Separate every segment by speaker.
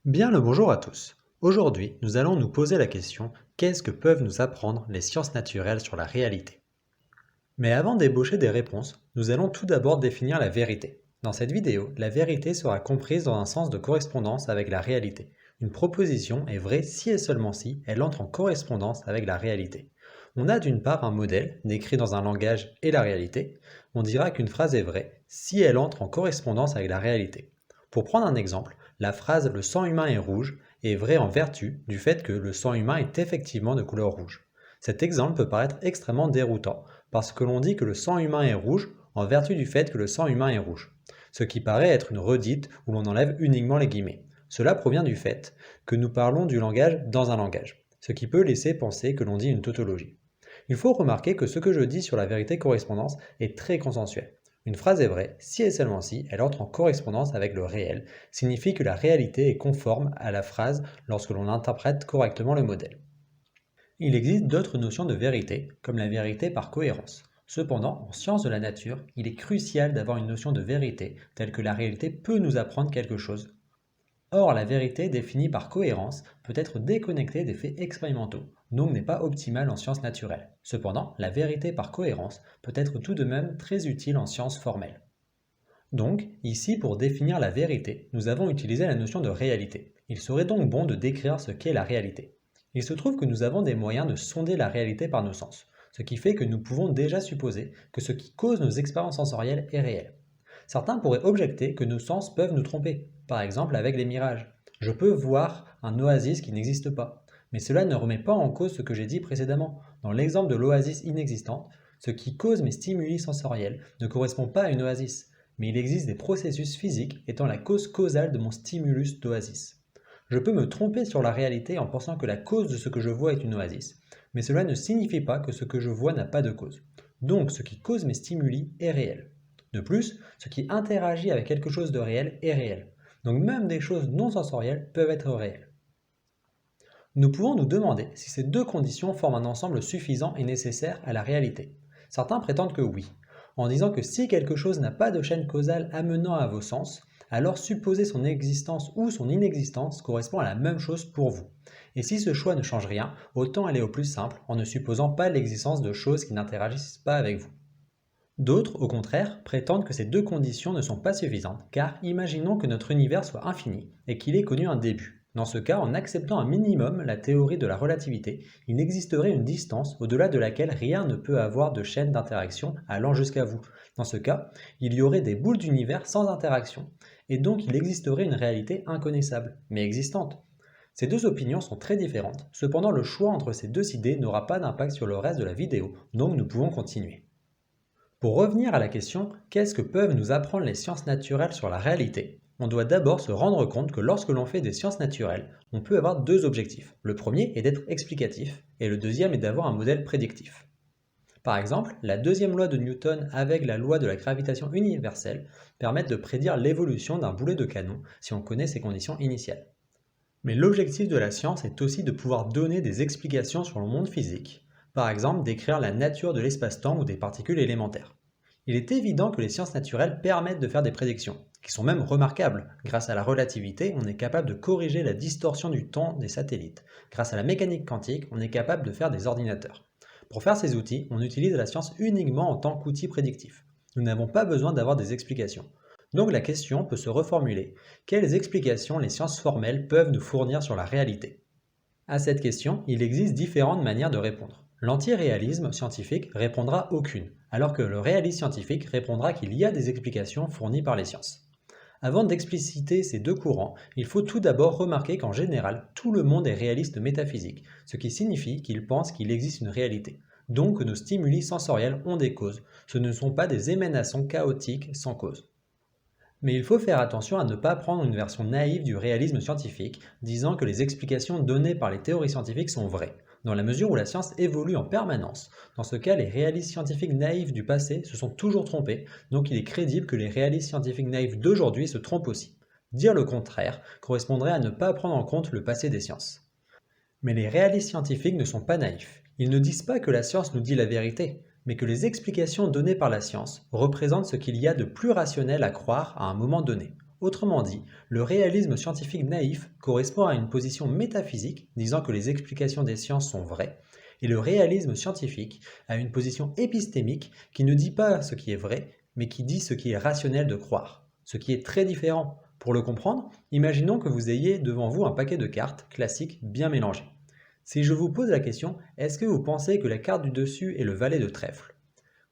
Speaker 1: Bien le bonjour à tous. Aujourd'hui, nous allons nous poser la question, qu'est-ce que peuvent nous apprendre les sciences naturelles sur la réalité? Mais avant d'ébaucher des réponses, nous allons tout d'abord définir la vérité. Dans cette vidéo, la vérité sera comprise dans un sens de correspondance avec la réalité. Une proposition est vraie si et seulement si elle entre en correspondance avec la réalité. On a d'une part un modèle, décrit dans un langage et la réalité. On dira qu'une phrase est vraie si elle entre en correspondance avec la réalité. Pour prendre un exemple, la phrase «le sang humain est rouge» est vraie en vertu du fait que le sang humain est effectivement de couleur rouge. Cet exemple peut paraître extrêmement déroutant, parce que l'on dit que le sang humain est rouge en vertu du fait que le sang humain est rouge, ce qui paraît être une redite où l'on enlève uniquement les guillemets. Cela provient du fait que nous parlons du langage dans un langage, ce qui peut laisser penser que l'on dit une tautologie. Il faut remarquer que ce que je dis sur la vérité-correspondance est très consensuel. Une phrase est vraie si et seulement si elle entre en correspondance avec le réel, signifie que la réalité est conforme à la phrase lorsque l'on interprète correctement le modèle. Il existe d'autres notions de vérité, comme la vérité par cohérence. Cependant, en sciences de la nature, il est crucial d'avoir une notion de vérité, telle que la réalité peut nous apprendre quelque chose. Or, la vérité définie par cohérence peut être déconnectée des faits expérimentaux, donc n'est pas optimale en sciences naturelles. Cependant, la vérité par cohérence peut être tout de même très utile en sciences formelles. Donc, ici, pour définir la vérité, nous avons utilisé la notion de réalité. Il serait donc bon de décrire ce qu'est la réalité. Il se trouve que nous avons des moyens de sonder la réalité par nos sens, ce qui fait que nous pouvons déjà supposer que ce qui cause nos expériences sensorielles est réel. Certains pourraient objecter que nos sens peuvent nous tromper, par exemple avec les mirages. Je peux voir un oasis qui n'existe pas, mais cela ne remet pas en cause ce que j'ai dit précédemment. Dans l'exemple de l'oasis inexistante, ce qui cause mes stimuli sensoriels ne correspond pas à une oasis, mais il existe des processus physiques étant la cause causale de mon stimulus d'oasis. Je peux me tromper sur la réalité en pensant que la cause de ce que je vois est une oasis, mais cela ne signifie pas que ce que je vois n'a pas de cause. Donc ce qui cause mes stimuli est réel. De plus, ce qui interagit avec quelque chose de réel est réel. Donc même des choses non sensorielles peuvent être réelles. Nous pouvons nous demander si ces deux conditions forment un ensemble suffisant et nécessaire à la réalité. Certains prétendent que oui, en disant que si quelque chose n'a pas de chaîne causale amenant à vos sens, alors supposer son existence ou son inexistence correspond à la même chose pour vous. Et si ce choix ne change rien, autant aller au plus simple en ne supposant pas l'existence de choses qui n'interagissent pas avec vous. D'autres, au contraire, prétendent que ces deux conditions ne sont pas suffisantes, car imaginons que notre univers soit infini et qu'il ait connu un début. Dans ce cas, en acceptant un minimum la théorie de la relativité, il existerait une distance au-delà de laquelle rien ne peut avoir de chaîne d'interaction allant jusqu'à vous. Dans ce cas, il y aurait des boules d'univers sans interaction, et donc il existerait une réalité inconnaissable, mais existante. Ces deux opinions sont très différentes, cependant le choix entre ces deux idées n'aura pas d'impact sur le reste de la vidéo, donc nous pouvons continuer. Pour revenir à la question qu'est-ce que peuvent nous apprendre les sciences naturelles sur la réalité, on doit d'abord se rendre compte que lorsque l'on fait des sciences naturelles, on peut avoir deux objectifs. Le premier est d'être explicatif et le deuxième est d'avoir un modèle prédictif. Par exemple, la deuxième loi de Newton avec la loi de la gravitation universelle permettent de prédire l'évolution d'un boulet de canon si on connaît ses conditions initiales. Mais l'objectif de la science est aussi de pouvoir donner des explications sur le monde physique, par exemple décrire la nature de l'espace-temps ou des particules élémentaires. Il est évident que les sciences naturelles permettent de faire des prédictions, qui sont même remarquables. Grâce à la relativité, on est capable de corriger la distorsion du temps des satellites. Grâce à la mécanique quantique, on est capable de faire des ordinateurs. Pour faire ces outils, on utilise la science uniquement en tant qu'outil prédictif. Nous n'avons pas besoin d'avoir des explications. Donc la question peut se reformuler. Quelles explications les sciences formelles peuvent nous fournir sur la réalité? À cette question, il existe différentes manières de répondre. L'antiréalisme scientifique répondra aucune, alors que le réalisme scientifique répondra qu'il y a des explications fournies par les sciences. Avant d'expliciter ces deux courants, il faut tout d'abord remarquer qu'en général, tout le monde est réaliste métaphysique, ce qui signifie qu'il pense qu'il existe une réalité, donc que nos stimuli sensoriels ont des causes, ce ne sont pas des émanations chaotiques sans cause. Mais il faut faire attention à ne pas prendre une version naïve du réalisme scientifique, disant que les explications données par les théories scientifiques sont vraies, dans la mesure où la science évolue en permanence. Dans ce cas, les réalistes scientifiques naïfs du passé se sont toujours trompés, donc il est crédible que les réalistes scientifiques naïfs d'aujourd'hui se trompent aussi. Dire le contraire correspondrait à ne pas prendre en compte le passé des sciences. Mais les réalistes scientifiques ne sont pas naïfs. Ils ne disent pas que la science nous dit la vérité, mais que les explications données par la science représentent ce qu'il y a de plus rationnel à croire à un moment donné. Autrement dit, le réalisme scientifique naïf correspond à une position métaphysique disant que les explications des sciences sont vraies, et le réalisme scientifique a une position épistémique qui ne dit pas ce qui est vrai, mais qui dit ce qui est rationnel de croire, ce qui est très différent. Pour le comprendre, imaginons que vous ayez devant vous un paquet de cartes classiques bien mélangées. Si je vous pose la question, est-ce que vous pensez que la carte du dessus est le valet de trèfle?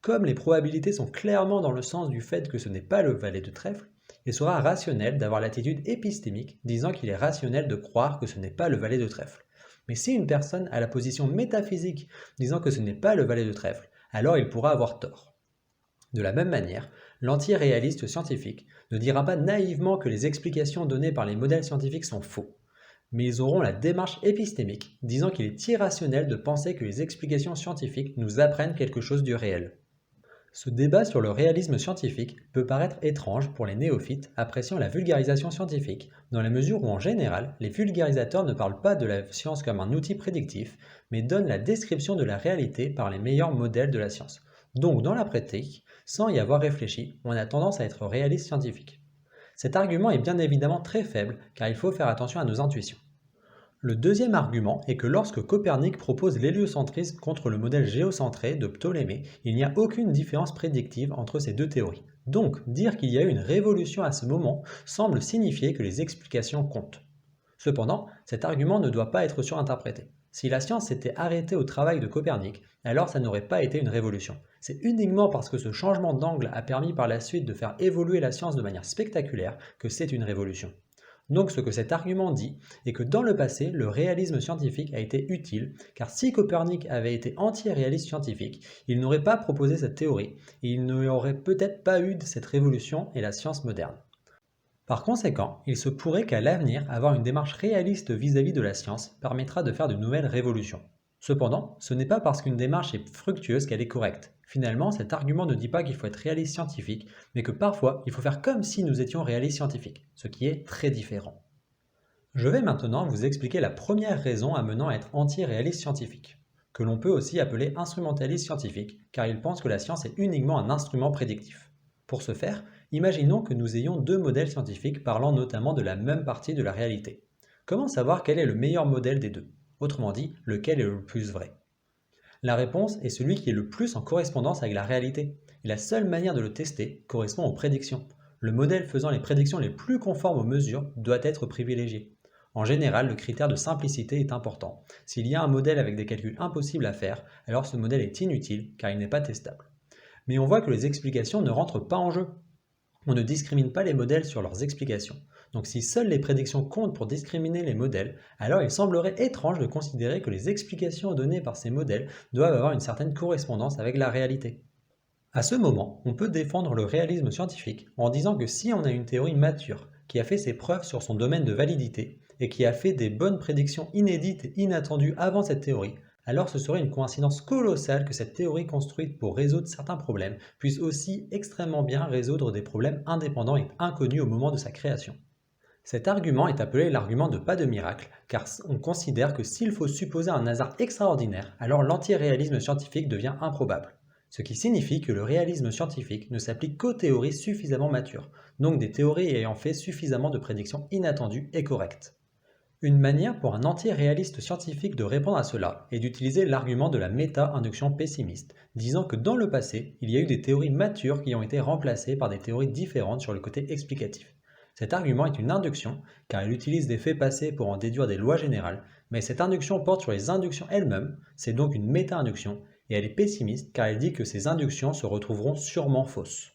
Speaker 1: Comme les probabilités sont clairement dans le sens du fait que ce n'est pas le valet de trèfle, il sera rationnel d'avoir l'attitude épistémique disant qu'il est rationnel de croire que ce n'est pas le valet de trèfle. Mais si une personne a la position métaphysique disant que ce n'est pas le valet de trèfle, alors il pourra avoir tort. De la même manière, l'anti-réaliste scientifique ne dira pas naïvement que les explications données par les modèles scientifiques sont faux, mais ils auront la démarche épistémique disant qu'il est irrationnel de penser que les explications scientifiques nous apprennent quelque chose du réel. Ce débat sur le réalisme scientifique peut paraître étrange pour les néophytes appréciant la vulgarisation scientifique, dans la mesure où en général, les vulgarisateurs ne parlent pas de la science comme un outil prédictif, mais donnent la description de la réalité par les meilleurs modèles de la science. Donc dans la pratique, sans y avoir réfléchi, on a tendance à être réaliste scientifique. Cet argument est bien évidemment très faible, car il faut faire attention à nos intuitions. Le deuxième argument est que lorsque Copernic propose l'héliocentrisme contre le modèle géocentré de Ptolémée, il n'y a aucune différence prédictive entre ces deux théories. Donc, dire qu'il y a eu une révolution à ce moment semble signifier que les explications comptent. Cependant, cet argument ne doit pas être surinterprété. Si la science s'était arrêtée au travail de Copernic, alors ça n'aurait pas été une révolution. C'est uniquement parce que ce changement d'angle a permis par la suite de faire évoluer la science de manière spectaculaire que c'est une révolution. Donc ce que cet argument dit est que dans le passé, le réalisme scientifique a été utile, car si Copernic avait été anti-réaliste scientifique, il n'aurait pas proposé cette théorie, et il n'y aurait peut-être pas eu cette révolution et la science moderne. Par conséquent, il se pourrait qu'à l'avenir, avoir une démarche réaliste vis-à-vis de la science permettra de faire de nouvelles révolutions. Cependant, ce n'est pas parce qu'une démarche est fructueuse qu'elle est correcte. Finalement, cet argument ne dit pas qu'il faut être réaliste scientifique, mais que parfois, il faut faire comme si nous étions réalistes scientifiques, ce qui est très différent. Je vais maintenant vous expliquer la première raison amenant à être anti-réaliste scientifique, que l'on peut aussi appeler instrumentaliste scientifique, car il pense que la science est uniquement un instrument prédictif. Pour ce faire, imaginons que nous ayons deux modèles scientifiques parlant notamment de la même partie de la réalité. Comment savoir quel est le meilleur modèle des deux? Autrement dit, lequel est le plus vrai? La réponse est celui qui est le plus en correspondance avec la réalité. Et la seule manière de le tester correspond aux prédictions. Le modèle faisant les prédictions les plus conformes aux mesures doit être privilégié. En général, le critère de simplicité est important. S'il y a un modèle avec des calculs impossibles à faire, alors ce modèle est inutile car il n'est pas testable. Mais on voit que les explications ne rentrent pas en jeu. On ne discrimine pas les modèles sur leurs explications. Donc si seules les prédictions comptent pour discriminer les modèles, alors il semblerait étrange de considérer que les explications données par ces modèles doivent avoir une certaine correspondance avec la réalité. À ce moment, on peut défendre le réalisme scientifique en disant que si on a une théorie mature, qui a fait ses preuves sur son domaine de validité, et qui a fait des bonnes prédictions inédites et inattendues avant cette théorie, alors ce serait une coïncidence colossale que cette théorie construite pour résoudre certains problèmes puisse aussi extrêmement bien résoudre des problèmes indépendants et inconnus au moment de sa création. Cet argument est appelé l'argument de pas de miracle, car on considère que s'il faut supposer un hasard extraordinaire, alors l'antiréalisme scientifique devient improbable. Ce qui signifie que le réalisme scientifique ne s'applique qu'aux théories suffisamment matures, donc des théories ayant fait suffisamment de prédictions inattendues et correctes. Une manière pour un anti-réaliste scientifique de répondre à cela est d'utiliser l'argument de la méta-induction pessimiste, disant que dans le passé, il y a eu des théories matures qui ont été remplacées par des théories différentes sur le côté explicatif. Cet argument est une induction, car il utilise des faits passés pour en déduire des lois générales, mais cette induction porte sur les inductions elles-mêmes, c'est donc une méta-induction, et elle est pessimiste car elle dit que ces inductions se retrouveront sûrement fausses.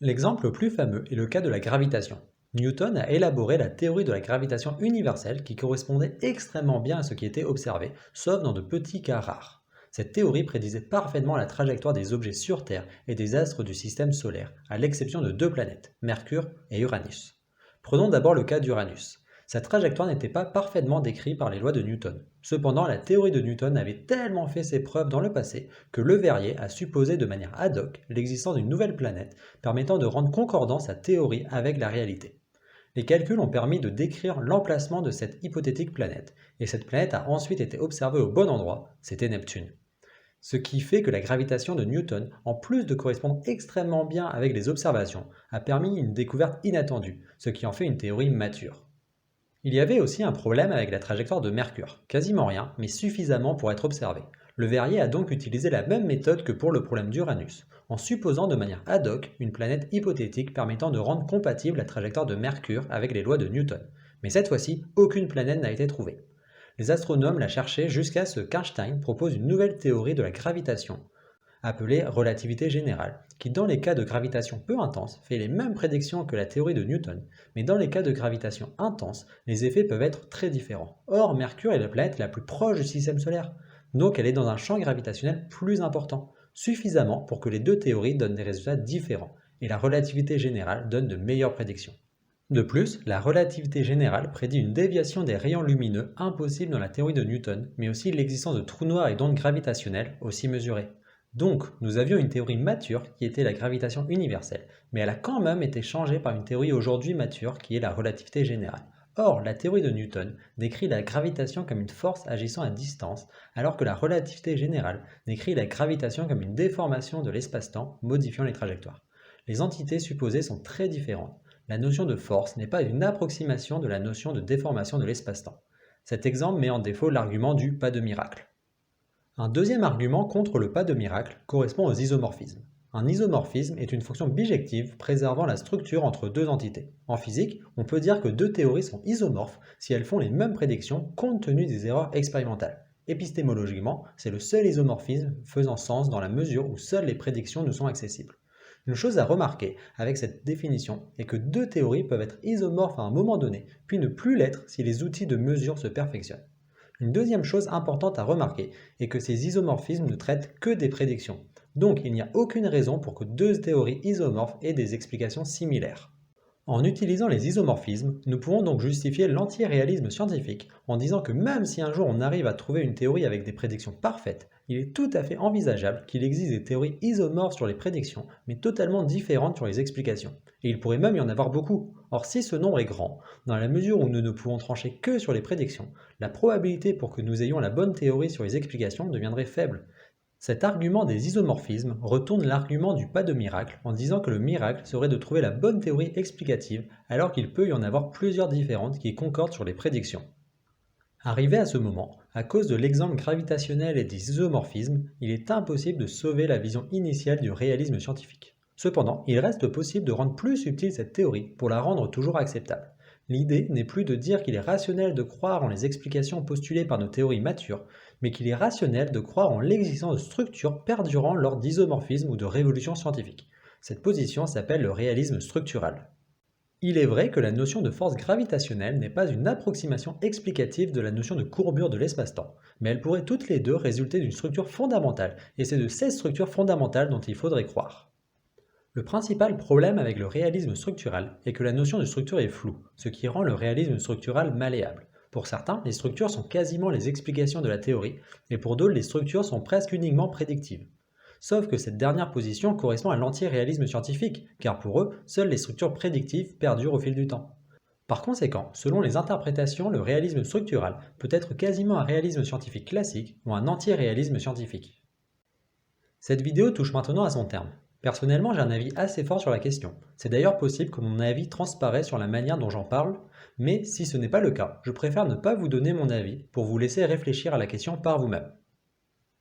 Speaker 1: L'exemple le plus fameux est le cas de la gravitation. Newton a élaboré la théorie de la gravitation universelle qui correspondait extrêmement bien à ce qui était observé, sauf dans de petits cas rares. Cette théorie prédisait parfaitement la trajectoire des objets sur Terre et des astres du système solaire, à l'exception de deux planètes, Mercure et Uranus. Prenons d'abord le cas d'Uranus. Sa trajectoire n'était pas parfaitement décrite par les lois de Newton. Cependant, la théorie de Newton avait tellement fait ses preuves dans le passé que Leverrier a supposé de manière ad hoc l'existence d'une nouvelle planète permettant de rendre concordant sa théorie avec la réalité. Les calculs ont permis de décrire l'emplacement de cette hypothétique planète, et cette planète a ensuite été observée au bon endroit, c'était Neptune. Ce qui fait que la gravitation de Newton, en plus de correspondre extrêmement bien avec les observations, a permis une découverte inattendue, ce qui en fait une théorie mature. Il y avait aussi un problème avec la trajectoire de Mercure, quasiment rien, mais suffisamment pour être observé. Le Verrier a donc utilisé la même méthode que pour le problème d'Uranus, en supposant de manière ad hoc une planète hypothétique permettant de rendre compatible la trajectoire de Mercure avec les lois de Newton. Mais cette fois-ci, aucune planète n'a été trouvée. Les astronomes la cherchaient jusqu'à ce qu'Einstein propose une nouvelle théorie de la gravitation, appelée relativité générale, qui dans les cas de gravitation peu intense fait les mêmes prédictions que la théorie de Newton, mais dans les cas de gravitation intense, les effets peuvent être très différents. Or, Mercure est la planète la plus proche du système solaire, donc elle est dans un champ gravitationnel plus important, suffisamment pour que les deux théories donnent des résultats différents, et la relativité générale donne de meilleures prédictions. De plus, la relativité générale prédit une déviation des rayons lumineux impossible dans la théorie de Newton, mais aussi l'existence de trous noirs et d'ondes gravitationnelles aussi mesurées. Donc, nous avions une théorie mature qui était la gravitation universelle, mais elle a quand même été changée par une théorie aujourd'hui mature qui est la relativité générale. Or, la théorie de Newton décrit la gravitation comme une force agissant à distance, alors que la relativité générale décrit la gravitation comme une déformation de l'espace-temps modifiant les trajectoires. Les entités supposées sont très différentes. La notion de force n'est pas une approximation de la notion de déformation de l'espace-temps. Cet exemple met en défaut l'argument du pas de miracle. Un deuxième argument contre le pas de miracle correspond aux isomorphismes. Un isomorphisme est une fonction bijective préservant la structure entre deux entités. En physique, on peut dire que deux théories sont isomorphes si elles font les mêmes prédictions compte tenu des erreurs expérimentales. Épistémologiquement, c'est le seul isomorphisme faisant sens dans la mesure où seules les prédictions nous sont accessibles. Une chose à remarquer avec cette définition est que deux théories peuvent être isomorphes à un moment donné, puis ne plus l'être si les outils de mesure se perfectionnent. Une deuxième chose importante à remarquer est que ces isomorphismes ne traitent que des prédictions. Donc il n'y a aucune raison pour que deux théories isomorphes aient des explications similaires. En utilisant les isomorphismes, nous pouvons donc justifier l'antiréalisme scientifique en disant que même si un jour on arrive à trouver une théorie avec des prédictions parfaites, il est tout à fait envisageable qu'il existe des théories isomorphes sur les prédictions, mais totalement différentes sur les explications. Et il pourrait même y en avoir beaucoup. Or, si ce nombre est grand, dans la mesure où nous ne pouvons trancher que sur les prédictions, la probabilité pour que nous ayons la bonne théorie sur les explications deviendrait faible. Cet argument des isomorphismes retourne l'argument du pas de miracle en disant que le miracle serait de trouver la bonne théorie explicative alors qu'il peut y en avoir plusieurs différentes qui concordent sur les prédictions. Arrivé à ce moment, à cause de l'exemple gravitationnel et des isomorphismes, il est impossible de sauver la vision initiale du réalisme scientifique. Cependant, il reste possible de rendre plus subtile cette théorie pour la rendre toujours acceptable. L'idée n'est plus de dire qu'il est rationnel de croire en les explications postulées par nos théories matures, mais qu'il est rationnel de croire en l'existence de structures perdurant lors d'isomorphismes ou de révolutions scientifiques. Cette position s'appelle le réalisme structural. Il est vrai que la notion de force gravitationnelle n'est pas une approximation explicative de la notion de courbure de l'espace-temps, mais elles pourraient toutes les deux résulter d'une structure fondamentale, et c'est de cette structure fondamentale dont il faudrait croire. Le principal problème avec le réalisme structural est que la notion de structure est floue, ce qui rend le réalisme structural malléable. Pour certains, les structures sont quasiment les explications de la théorie, et pour d'autres, les structures sont presque uniquement prédictives. Sauf que cette dernière position correspond à l'anti-réalisme scientifique, car pour eux, seules les structures prédictives perdurent au fil du temps. Par conséquent, selon les interprétations, le réalisme structural peut être quasiment un réalisme scientifique classique ou un anti-réalisme scientifique. Cette vidéo touche maintenant à son terme. Personnellement, j'ai un avis assez fort sur la question. C'est d'ailleurs possible que mon avis transparaisse sur la manière dont j'en parle, mais si ce n'est pas le cas, je préfère ne pas vous donner mon avis pour vous laisser réfléchir à la question par vous-même.